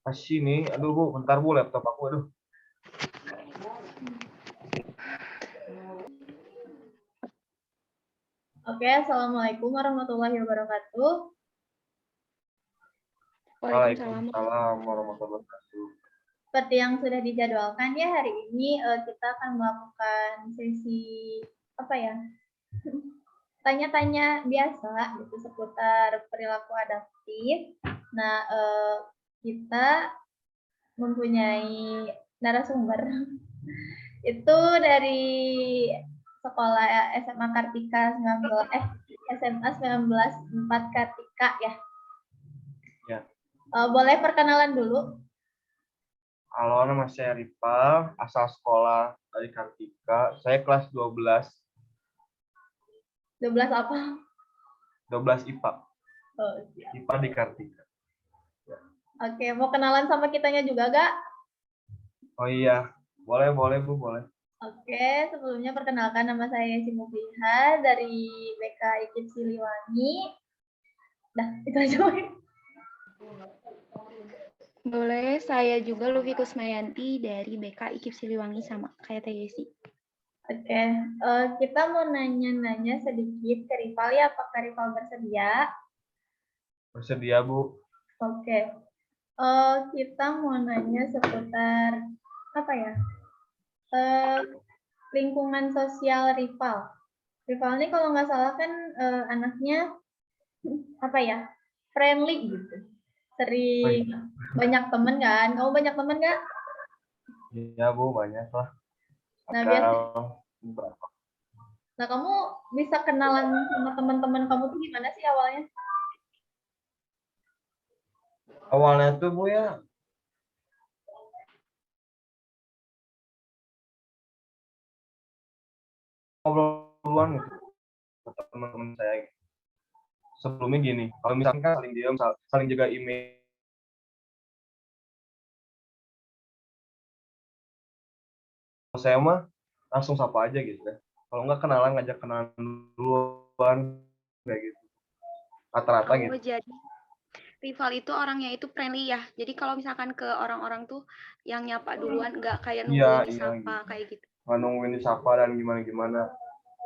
Masih nih, aduh Bu, bentar Bu, laptop aku, aduh. Oke, Assalamualaikum warahmatullahi wabarakatuh. Waalaikumsalam warahmatullahi wabarakatuh. Seperti yang sudah dijadwalkan ya, hari ini kita akan melakukan sesi tanya-tanya biasa gitu seputar perilaku adaptif. Nah, kita mempunyai narasumber itu dari sekolah SMA Kartika 19 SMA 19 Kartika ya. Ya. Boleh perkenalan dulu? Halo, nama saya Rival, asal sekolah dari Kartika. Saya kelas 12. 12 apa? 12 IPA. Oh, siap. IPA di Kartika. Ya. Oke, mau kenalan sama kitanya juga gak? Oh iya, boleh Bu, boleh. Oke, sebelumnya perkenalkan nama saya Yesi Mubiha dari BK IKIP Siliwangi. Dah, itu aja. Boleh, saya juga Lufi Kusmayanti dari BK IKIP Siliwangi sama kayak Teh Yesi. Oke, kita mau nanya-nanya sedikit ke Rival ya, apakah Rival bersedia? Bersedia Bu. Oke, kita mau nanya seputar lingkungan sosial Rival. Rival ini kalau nggak salah kan anaknya friendly gitu. Sering banyak temen kan? Kamu banyak temen nggak? Iya Bu, banyak lah. Nah, Nah, kamu bisa kenalan sama teman-teman kamu tuh gimana sih awalnya? Awalnya tuh Bu ya, ngobrol duluan gitu ke teman-teman saya. Sebelumnya gini, kalau misalkan kan saling diam, saling jaga image. Saya mah langsung sapa aja gitu ya. Kalau nggak kenalan, ngajak kenalan duluan kayak gitu. Rata-rata gitu. Jadi Rival itu orangnya itu friendly ya. Jadi kalau misalkan ke orang-orang tuh yang nyapa duluan, nggak kayak nungguin disapa gitu. kayak gitu. Nggak nungguin disapa dan gimana-gimana.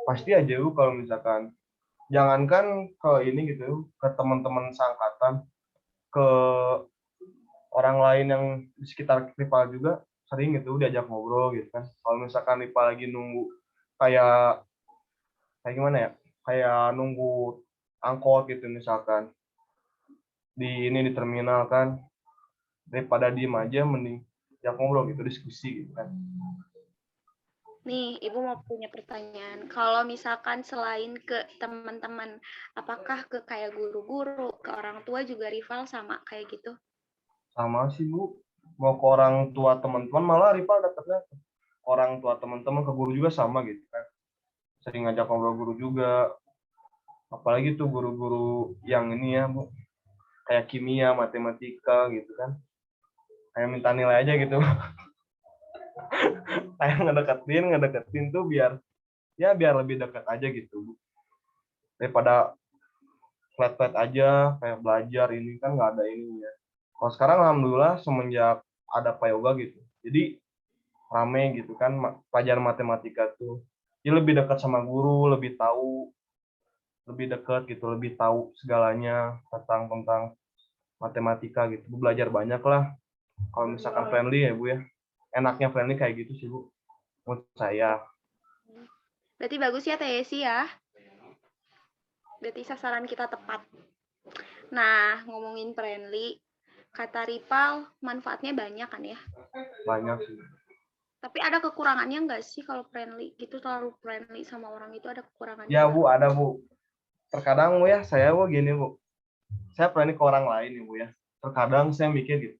Pasti aja Bu kalau misalkan jangankan ke ini gitu, ke teman-teman seangkatan, ke orang lain yang di sekitar rival juga sering gitu diajak ngobrol gitu kan. Kalau misalkan rival lagi nunggu kayak gimana ya, kayak nunggu angkot gitu misalkan di terminal kan, daripada diem aja mending ajak ngobrol gitu, diskusi gitu kan. Nih, Ibu mau punya pertanyaan. Kalau misalkan selain ke teman-teman, apakah ke kayak guru-guru, ke orang tua juga Rival sama kayak gitu? Sama sih Bu, mau ke orang tua teman-teman malah rival dekatnya orang tua teman-teman, ke guru juga sama gitu kan, sering ngajak ngobrol guru juga, apalagi tuh guru-guru yang ini ya Bu, kayak kimia, matematika gitu kan, kayak minta nilai aja gitu. Kayak ngedeketin tuh biar lebih dekat aja gitu Bu, daripada flat aja kayak belajar ini kan nggak ada ininya. Kalau sekarang alhamdulillah semenjak ada Pak Yoga gitu, jadi rame gitu kan pelajaran matematika tuh, dia lebih dekat sama guru, lebih dekat gitu, lebih tahu segalanya tentang matematika gitu. Bu belajar banyak lah kalau misalkan friendly ya Bu ya, enaknya friendly kayak gitu sih Bu menurut saya. Berarti bagus ya Teh Yesi ya. Berarti sasaran kita tepat. Nah, ngomongin friendly, kata Rival manfaatnya banyak kan ya? Banyak sih. Tapi ada kekurangannya nggak sih kalau friendly gitu, terlalu friendly sama orang itu ada kekurangannya? Ya Bu, ada Bu. Terkadang Bu ya, saya Bu gini Bu, saya friendly ke orang lain ya Bu ya. Terkadang saya mikir gitu,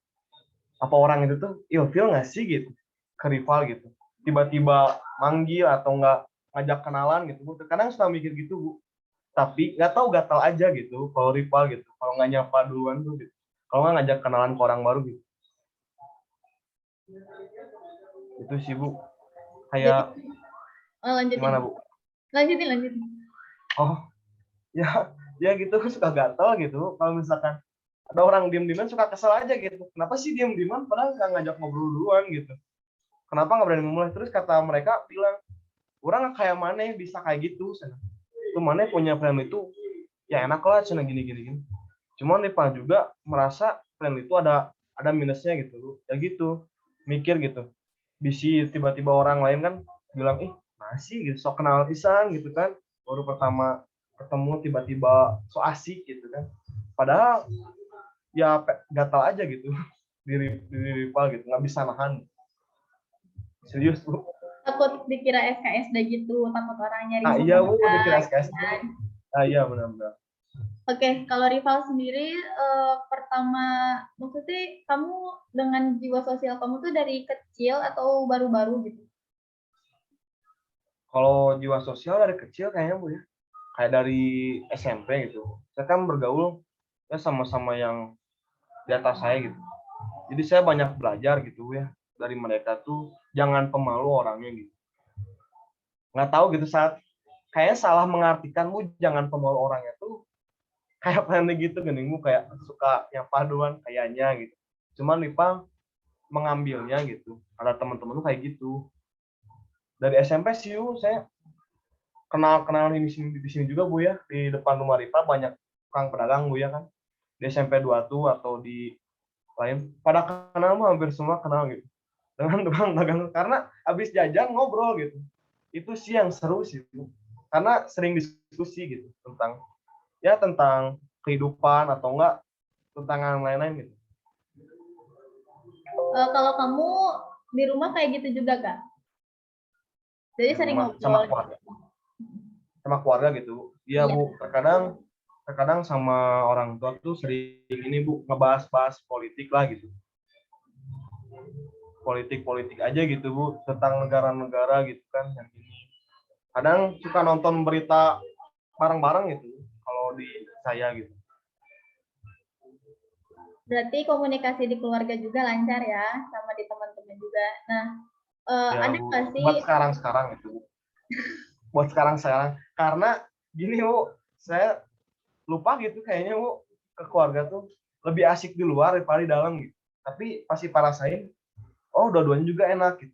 apa orang itu tuh ilfeel nggak sih gitu ke rival gitu, tiba-tiba manggil atau nggak ngajak kenalan gitu Bu. Terkadang suka mikir gitu Bu, tapi nggak tahu gatal aja gitu kalau rival gitu, kalau nggak nyapa duluan tuh gitu, kalau nggak ngajak kenalan ke orang baru gitu. Itu sih Bu, kayak gimana Bu? Lanjutin. Oh ya gitu suka gatal gitu kalau misalkan ada orang diem-dieman suka kesel aja gitu. Kenapa sih diem-dieman padahal nggak ngajak ngobrol duluan gitu. Kenapa nggak berani memulai? Terus kata mereka bilang, orang kayak mana bisa kayak gitu. Itu mana punya plan itu, ya enak lah cina gini. Cuman Ripa juga merasa plan itu ada minusnya gitu. Ya gitu, mikir gitu. Bisi tiba-tiba orang lain kan bilang, masih gitu, sok kenal pisan gitu kan. Baru pertama ketemu tiba-tiba so asik gitu kan. Padahal ya gatal aja gitu diri Rival gitu, nggak bisa nahan. Serius Bu. Takut dikira SKSD gitu, takut orang nyari Iya Bu, muka, dikira gitu SKS. kan. Iya benar-benar. Oke, kalau rival sendiri pertama, maksudnya kamu dengan jiwa sosial kamu tuh dari kecil atau baru-baru gitu? Kalau jiwa sosial dari kecil kayaknya Bu ya, kayak dari SMP gitu. Saya kan bergaul ya sama-sama yang di atas saya gitu. Jadi saya banyak belajar gitu ya dari mereka tuh, jangan pemalu orangnya gitu. Nggak tahu gitu, saat kayaknya salah mengartikanmu jangan pemalu orangnya tuh kayak planning gitu geningmu, kayak suka yang paduan kayaknya gitu. Cuman Lipa mengambilnya gitu. Ada teman-teman kayak gitu. Dari SMP sih saya kenal di sini juga Bu ya. Di depan rumah Ripa banyak tukang pedagang Bu ya kan. Di SMP 2 tuh atau di lain pada kenal mah, hampir semua kenal gitu. Dengan tukang pedagang karena habis jajan ngobrol gitu. Itu sih yang seru sih Bu. Karena sering diskusi gitu tentang kehidupan atau enggak tentang yang lain-lain gitu. Kalau kamu di rumah kayak gitu juga Kak? Jadi Di sering rumah sama ngobrol keluarga. gitu. Sama keluarga gitu. Iya Iya. Bu, terkadang sama orang tua tuh sering ini Bu, ngebahas-bahas politik lah gitu. Politik aja gitu Bu, tentang negara-negara gitu kan yang ini. Kadang suka nonton berita bareng-bareng gitu kalau di saya gitu. Berarti komunikasi di keluarga juga lancar ya, sama di teman-teman juga. Nah, Ya ada Bu, nggak sih? buat sekarang itu Bu. Buat sekarang karena gini Bu, saya lupa gitu kayaknya Bu, ke keluarga tuh lebih asik di luar daripada di dalam gitu. Tapi pasti parasain, oh dua-duanya juga enak gitu.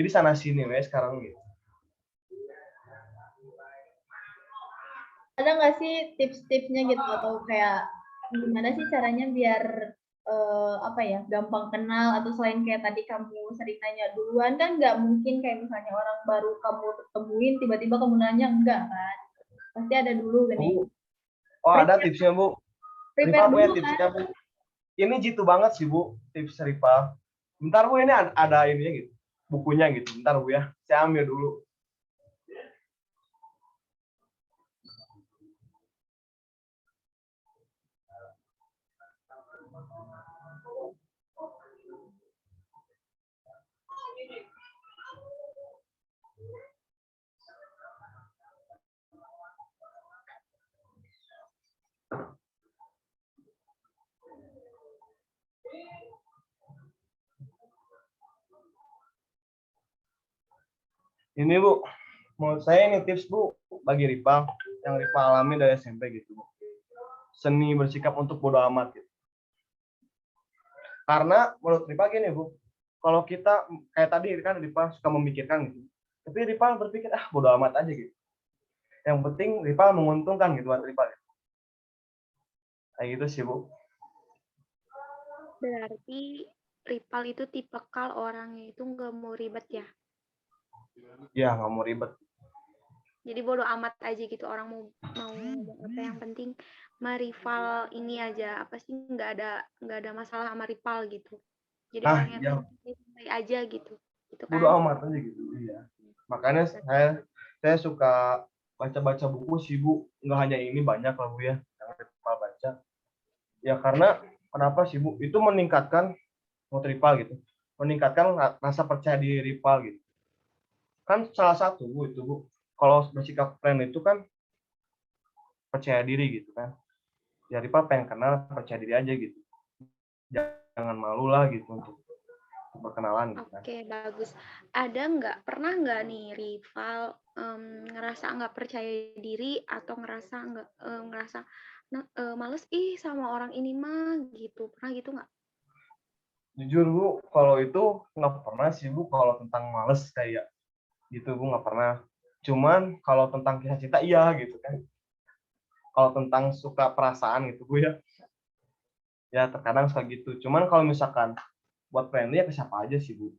Jadi sana sini wes sekarang gitu. Ada nggak sih tips-tipsnya gitu atau kayak gimana sih caranya biar apa ya gampang kenal, atau selain kayak tadi kamu sering nanya duluan kan nggak mungkin kayak misalnya orang baru kamu temuin tiba-tiba kamu nanya, enggak kan, pasti ada dulu gini, Bu, oh ada prepare, tipsnya Bu. Ripa prepare punya dulu kan. tipsnya Bu. Ini jitu banget sih Bu, tips Ripa. Bentar Bu, ini ada ininya gitu, bukunya gitu. Bentar Bu ya, saya ambil dulu. Ini Bu, menurut saya ini tips Bu bagi Ripa yang Ripa alami dari SMP gitu Bu. Seni bersikap untuk bodo amat gitu. Karena menurut Ripa gini Bu, kalau kita kayak tadi kan Ripa suka memikirkan gitu. Tapi Ripa berpikir bodo amat aja gitu. Yang penting Ripa menguntungkan gitu buat Ripa. Kayak gitu sih Bu. Berarti Ripal itu tipikal orangnya itu nggak mau ribet ya. Ya nggak mau ribet. Jadi bodo amat aja gitu, orang mau apa, yang penting rival ini aja, apa sih, nggak ada masalah sama rival gitu. Jadi orangnya Ya santai aja gitu bodo kan. amat aja gitu. Iya. Makanya saya suka baca-baca buku sih Bu. Nggak hanya ini, banyak lah Bu ya yang Ripa baca. Ya karena kenapa sih Bu? Itu meningkatkan mood Ripa gitu. Meningkatkan rasa percaya diri Ripa gitu. Kan salah satu Bu itu Bu. Kalau bersikap friend itu kan percaya diri gitu kan. Ya Ripa pengen kenal, percaya diri aja gitu. Jangan malu lah gitu untuk berkenalan gitu kan. Oke, bagus. Pernah nggak nih rival ngerasa nggak percaya diri atau ngerasa males ih sama orang ini mah gitu. Pernah gitu nggak? Jujur Bu, kalau itu nggak pernah sih Bu, kalau tentang males kayak gitu Bu nggak pernah. Cuman kalau tentang kisah cinta iya gitu kan. Kalau tentang suka perasaan gitu Bu ya terkadang suka gitu. Cuman kalau misalkan buat friendly ya ke siapa aja sih Bu.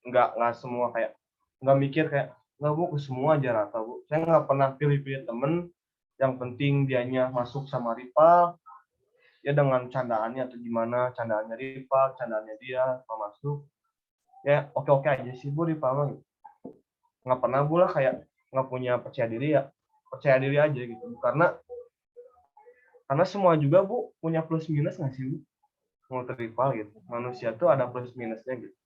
Nggak semua kayak nggak mikir kayak nggak Bu ke semua aja rata Bu. Saya nggak pernah pilih-pilih temen. Yang penting dianya masuk sama rival ya dengan candaannya atau gimana candaannya rival, candaannya dia sama masuk ya oke-oke aja sih Bu rival mah gitu. Nggak pernah Bu lah kayak nggak punya percaya diri ya percaya diri aja gitu karena semua juga Bu punya plus minus nggak sih Bu mau rival gitu manusia tuh ada plus minusnya gitu.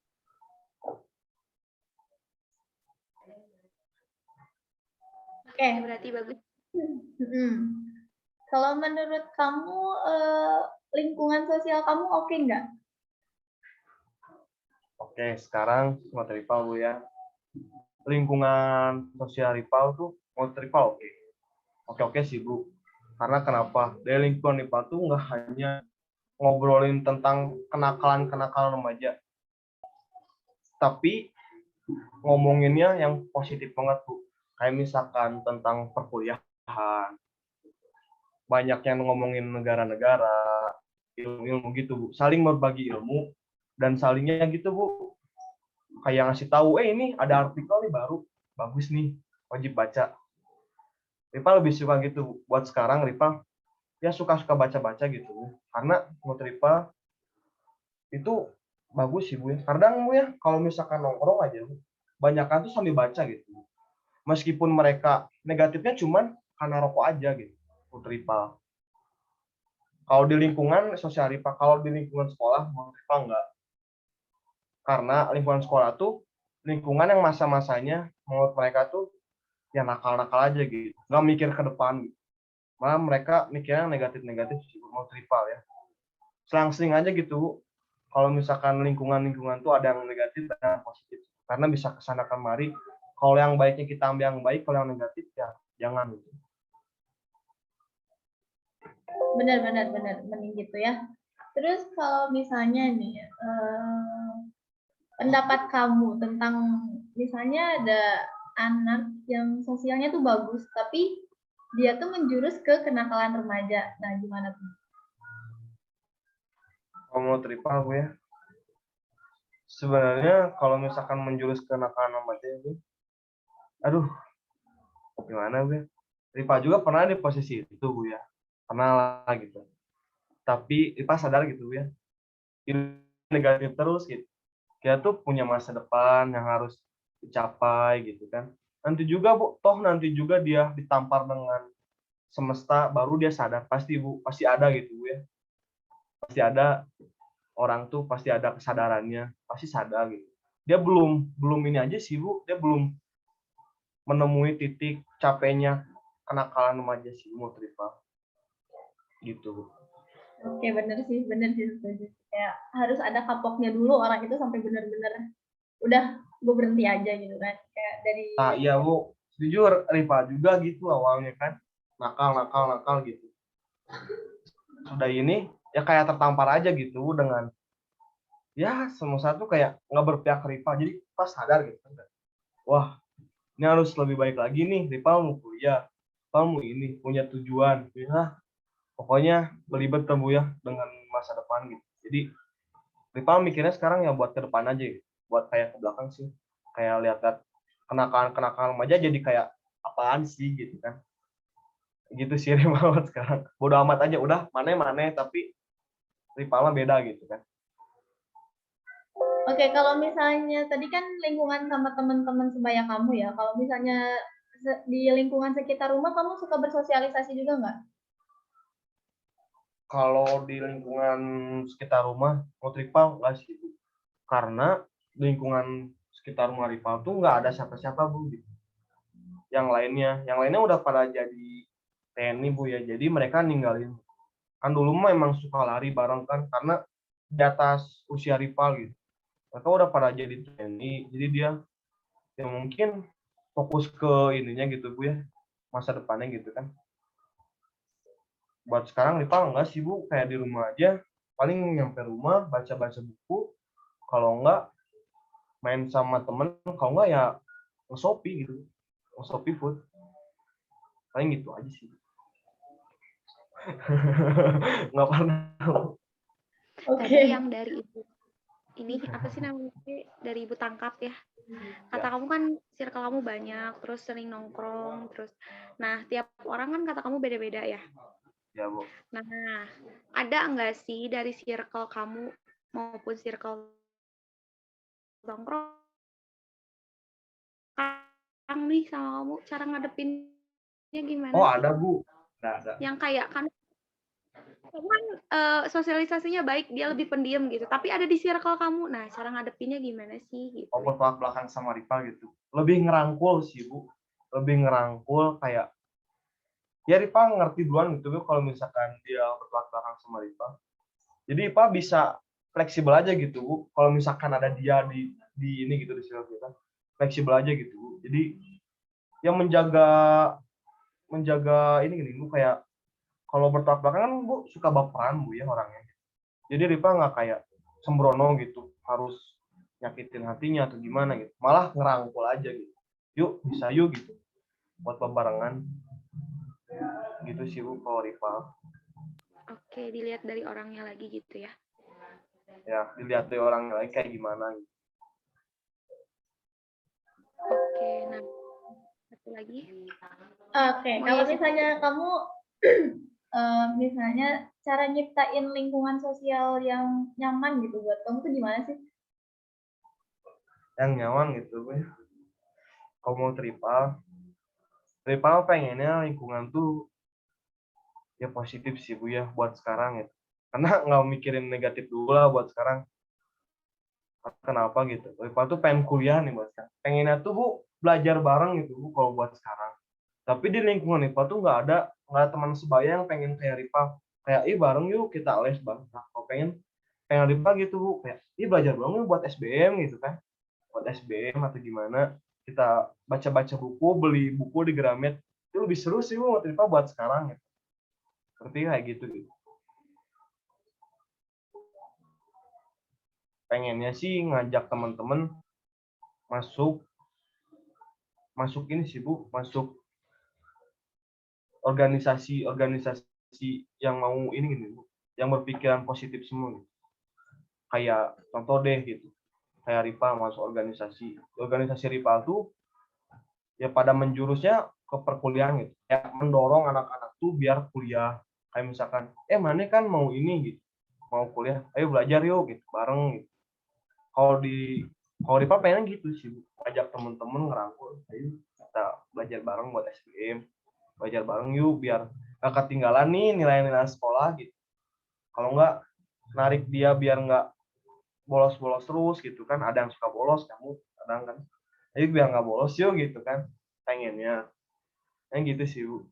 Oke. Berarti bagus. Kalau menurut kamu lingkungan sosial kamu oke nggak? Oke sekarang mau rival Bu ya lingkungan sosial rival tuh mau rival oke sih Bu karena kenapa dari lingkungan rival tuh nggak hanya ngobrolin tentang kenakalan remaja tapi ngomonginnya yang positif banget Bu kayak misalkan tentang perkuliahan banyak yang ngomongin negara-negara ilmu-ilmu gitu Bu saling berbagi ilmu dan salingnya gitu Bu kayak ngasih tahu ini ada artikel nih baru bagus nih wajib baca. Ripa lebih suka gitu buat sekarang Ripa ya suka-suka baca-baca gitu karena menurut Ripa itu bagus sih Bu ya kadang Bu ya kalau misalkan nongkrong aja Bu banyakan tuh sambil baca gitu meskipun mereka negatifnya cuman karena rokok aja gitu menurut Ripa kalau di lingkungan sosial Ripa kalau di lingkungan sekolah menurut Ripa enggak karena lingkungan sekolah tuh lingkungan yang masa-masanya menurut mereka tuh ya nakal-nakal aja gitu nggak mikir ke depan gitu. Malah mereka mikirnya negatif-negatif sih mau rival ya selang-seling aja gitu kalau misalkan lingkungan tuh ada yang negatif dan yang positif karena bisa kesana kemari kalau yang baiknya kita ambil yang baik kalau yang negatif ya jangan gitu. Benar mending gitu ya. Terus kalau misalnya nih pendapat kamu tentang misalnya ada anak yang sosialnya tuh bagus tapi dia tuh menjurus ke kenakalan remaja. Nah, gimana tuh? Kalau mau rival gue ya sebenarnya kalau misalkan menjurus ke nakal remaja itu aduh gimana gue Ripa juga pernah di posisi itu Bu ya pernah lah gitu tapi Ripa sadar gitu Bu ya ini negatif terus gitu kita tuh punya masa depan yang harus dicapai gitu kan nanti juga Bu toh nanti juga dia ditampar dengan semesta baru dia sadar pasti Bu pasti ada gitu Bu ya pasti ada orang tuh pasti ada kesadarannya pasti sadar gitu dia belum ini aja sih Bu dia belum menemui titik capeknya kenakalan remaja sih menurut Rifa gitu Bu. Oke, bener sih setuju. Kayak harus ada kapoknya dulu orang itu sampai bener-bener udah gue berhenti aja gitu kan. Kayak dari Nah iya Bu jujur Rifa juga gitu awalnya kan nakal gitu sudah ini ya kayak tertampar aja gitu dengan ya semua satu kayak nggak berpihak ke Rifa jadi pas sadar gitu kan wah ini harus lebih baik lagi nih Rifa mau kuliah Rifa mau ini punya tujuan ya pokoknya belibet Bu ya dengan masa depan gitu jadi Rifa mikirnya sekarang ya buat ke depan aja gitu. Buat kayak ke belakang sih kayak lihat-lihat kenakalan remaja jadi kayak apaan sih gitu kan gitu sih Rifa sekarang bodo amat aja udah mana tapi Rifa mah beda gitu kan. Oke, kalau misalnya tadi kan lingkungan sama teman-teman sebaya kamu ya. Kalau misalnya di lingkungan sekitar rumah kamu suka bersosialisasi juga nggak? Kalau di lingkungan sekitar rumah mau rival nggak sih Bu karena lingkungan sekitar rumah rival tuh nggak ada siapa-siapa Bu gitu. Yang lainnya udah pada jadi TNI Bu ya jadi mereka ninggalin kan dulu mah emang suka lari bareng kan karena di atas usia rival gitu mereka udah pada jadi TNI jadi dia ya mungkin fokus ke ininya gitu Bu ya masa depannya gitu kan. buat sekarang Riva enggak sih Bu, kayak di rumah aja, paling nyampe rumah baca-baca buku, kalau enggak main sama temen, kalau enggak ya nge-Shopee gitu, nge-Shopee food, paling gitu aja sih. Nggak pernah. Oke. Tadi yang dari ibu ini apa sih namanya, dari ibu tangkap ya, kata Ya. kamu kan circle kamu banyak, terus sering nongkrong, terus nah tiap orang kan kata kamu beda-beda ya. Ya Bu. Nah, ada nggak sih dari circle kamu maupun circle nongkrong nih sama kamu, cara ngadepinnya gimana Oh sih? ada Bu, ada. Yang kayak kan sosialisasinya baik, dia lebih pendiam gitu, tapi ada di circle kamu, nah cara ngadepinnya gimana sih gitu Oh ya. bertolak belakang sama Riva gitu, lebih ngerangkul sih Bu, lebih ngerangkul kayak ya Riva ngerti duluan gitu Bu kalau misalkan dia bertolak belakang sama Riva. Jadi Riva bisa fleksibel aja gitu Bu, kalau misalkan ada dia di ini gitu di circle kita, fleksibel aja gitu Bu. Jadi yang menjaga ini gini Bu, kayak kalau bertolak belakang kan Bu suka baperan Bu ya orangnya. Jadi Riva nggak kayak sembrono gitu, harus nyakitin hatinya atau gimana gitu. Malah ngerangkul aja gitu. Yuk, bisa yuk gitu. Buat bebarengan. Gitu sih Bu kalau Riva. Oke, dilihat dari orangnya lagi gitu ya. Ya, dilihat dari orang lain kayak gimana gitu. Oke, nah satu lagi. Oke, Mau kalau ya sih. misalnya kamu misalnya cara nyiptain lingkungan sosial yang nyaman gitu buat kamu tuh gimana sih? Yang nyaman gitu Bu ya. Kalau mau Riva pengennya lingkungan tuh ya positif sih Bu ya buat sekarang gitu. Karena nggak mikirin negatif dulu lah buat sekarang. Kenapa gitu? Riva tuh pengen kuliah nih buat sekarang. Pengennya tuh Bu belajar bareng gitu Bu kalau buat sekarang. Tapi di lingkungan Riva tuh nggak ada teman sebaya yang pengen kayak Riva. Kayak bareng yuk kita les bareng. Nah, kalau pengen Riva gitu Bu, kayak belajar bareng yuk buat SBM gitu kan. Buat SBM atau gimana. Kita baca-baca buku, beli buku di Gramet. Itu lebih seru sih Bu buat Riva buat sekarang gitu. Seperti kayak gitu. Pengennya sih ngajak teman-teman masuk masuk ini sih Bu, masuk organisasi yang mau ini gini Bu, yang berpikiran positif semua gitu. Kayak contoh deh gitu, kayak Riva masuk organisasi Riva tuh ya pada menjurusnya ke perkuliahan gitu, kayak mendorong anak-anak tuh biar kuliah, kayak misalkan mana kan mau ini gitu, mau kuliah, ayo belajar yuk gitu bareng gitu. Kalau Riva pengen gitu sih Bu, ajak temen-temen ngerangkul, ayo kita belajar bareng buat SBM, belajar bareng yuk biar gak ketinggalan nih nilai-nilai sekolah gitu. Kalau nggak narik dia biar nggak bolos-bolos terus gitu kan, ada yang suka bolos kamu kadang kan, jadi biar nggak bolos yuk gitu kan, pengennya yang gitu sih Bu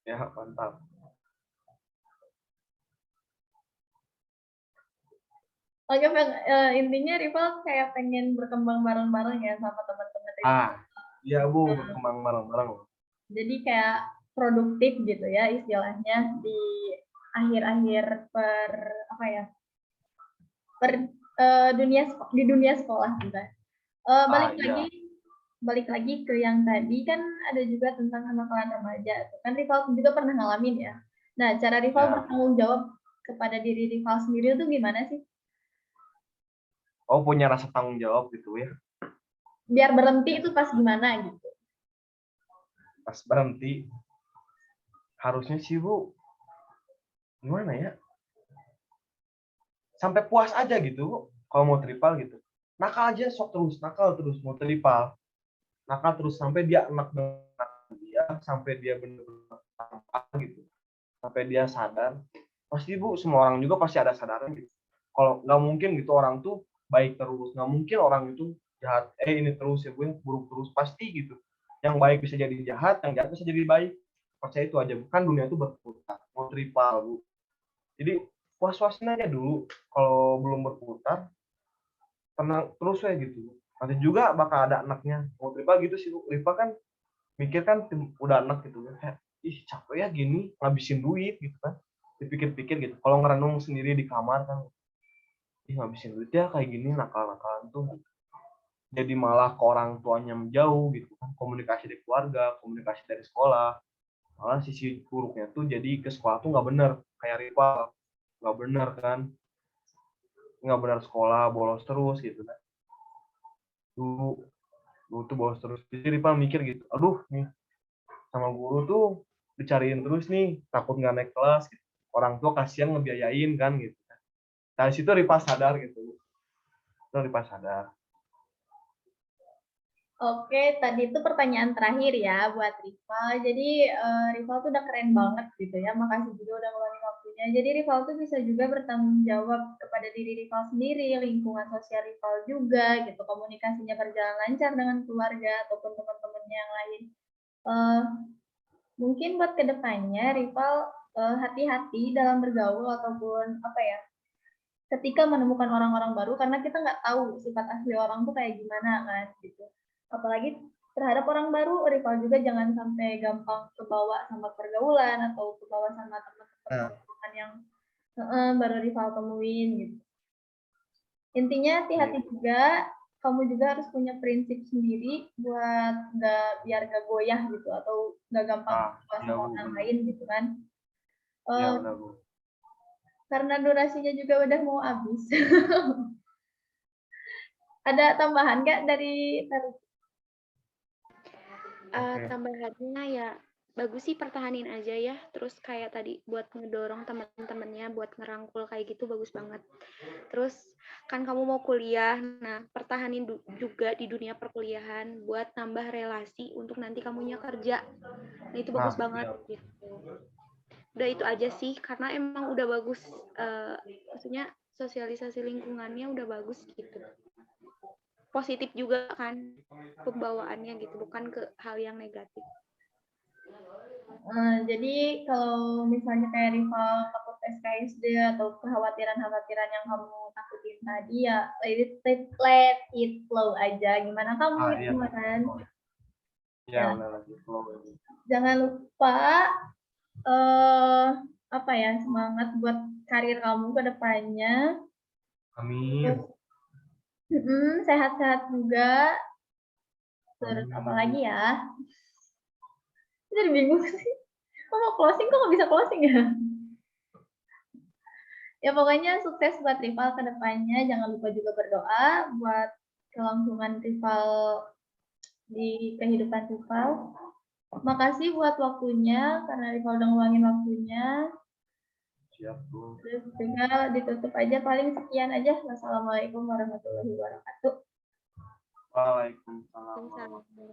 ya. Mantap. Oke, intinya Rival kayak pengen berkembang bareng-bareng ya sama teman-teman Rival. Iya Bu, Nah, berkembang bareng-bareng. jadi kayak produktif gitu ya istilahnya di akhir-akhir apa ya per di dunia sekolah kita. Balik Iya. balik lagi ke yang tadi kan ada juga tentang kenakalan remaja. Kan Rival juga pernah ngalamin ya. Nah, cara Rival Ya. bertanggung jawab kepada diri Rival sendiri itu gimana sih? Oh, punya rasa tanggung jawab gitu ya. Biar berhenti itu pas gimana gitu. Pas berhenti harusnya sih Bu gimana ya, sampai puas aja gitu Bu. Kalau mau tripal gitu nakal aja, sok terus nakal terus, mau tripal nakal terus sampai dia enak dengan dia, sampai dia benar-benar gitu, sampai dia sadar. Pasti Bu semua orang juga pasti ada sadarnya gitu. Kalau nggak mungkin gitu orang tuh baik terus, nggak mungkin orang itu jahat ini terus ya Bu, buruk terus, pasti gitu. Yang baik bisa jadi jahat, yang jahat bisa jadi baik, percaya itu aja. Bukan dunia itu berputar, mau tripal Bu. Jadi puas-puasin aja dulu, kalau belum berputar tenang terus ya gitu. Nanti juga bakal ada anaknya, mau tripal gitu sih Bu. Riva kan mikir kan udah anak gitu kan, ih capek ya gini ngabisin duit gitu kan, dipikir-pikir gitu kalau ngerenung sendiri di kamar kan, ih ngabisin duit ya kayak gini, nakal-nakalan tuh jadi malah ke orang tuanya menjauh gitu kan, komunikasi di keluarga, komunikasi dari sekolah, malah sisi buruknya tuh jadi ke sekolah tuh nggak bener, kayak rival nggak bener kan, nggak benar sekolah, bolos terus gitu kan, dulu dulu tuh bolos terus, jadi rival mikir gitu, aduh nih sama guru tuh dicariin terus nih, takut nggak naik kelas gitu. Orang tua kasihan ngebiayain kan gitu. Dari situ Rifa sadar gitu. Itu Rifa sadar. Oke, tadi itu pertanyaan terakhir ya buat Rival. Jadi Rival tuh udah keren banget gitu ya. Makasih juga udah ngeluangin waktunya. Jadi Rival tuh bisa juga bertanggung jawab kepada diri Rival sendiri, lingkungan sosial Rival juga gitu. Komunikasinya berjalan lancar dengan keluarga ataupun teman-temannya yang lain. Mungkin buat kedepannya Rival hati-hati dalam bergaul ataupun apa ya, ketika menemukan orang-orang baru karena kita nggak tahu sifat asli orang tuh kayak gimana kan gitu. Apalagi terhadap orang baru, rival juga jangan sampai gampang kebawa sama pergaulan atau kebawa sama teman-teman yang baru rival temuin gitu. Intinya hati-hati juga, kamu juga harus punya prinsip sendiri buat biar nggak goyah gitu atau nggak gampang sama orang lain gitu kan. Iya benar Bu. Karena durasinya juga udah mau habis. Ada tambahan nggak dari Tambahannya ya bagus sih, pertahanin aja ya. Terus kayak tadi buat ngedorong teman-temannya buat ngerangkul kayak gitu bagus banget. Terus kan kamu mau kuliah, nah pertahanin juga di dunia perkuliahan buat nambah relasi untuk nanti kamunya kerja. Nah itu bagus banget gitu. Udah itu aja sih, karena emang udah bagus, maksudnya sosialisasi lingkungannya udah bagus gitu. Positif juga kan pembawaannya gitu, bukan ke hal yang negatif. Jadi kalau misalnya kayak rival takut SKSD atau kekhawatiran-kekhawatiran yang kamu takutin tadi ya let it flow aja. Gimana kamu itu kan? Iya benar lagi flow. Jangan lupa apa ya, semangat buat karir kamu ke depannya. Amin. Sehat-sehat juga. Terus apa lagi ya? Jadi bingung sih. Kok mau closing kok nggak bisa closing ya? Ya pokoknya sukses buat rival ke depannya. Jangan lupa juga berdoa buat kelangsungan rival di kehidupan rival. Makasih buat waktunya karena rival udah ngeluangin waktunya. Siap Bu. Terus tinggal ditutup aja, paling sekian aja. Wassalamualaikum warahmatullahi wabarakatuh. Waalaikumsalam.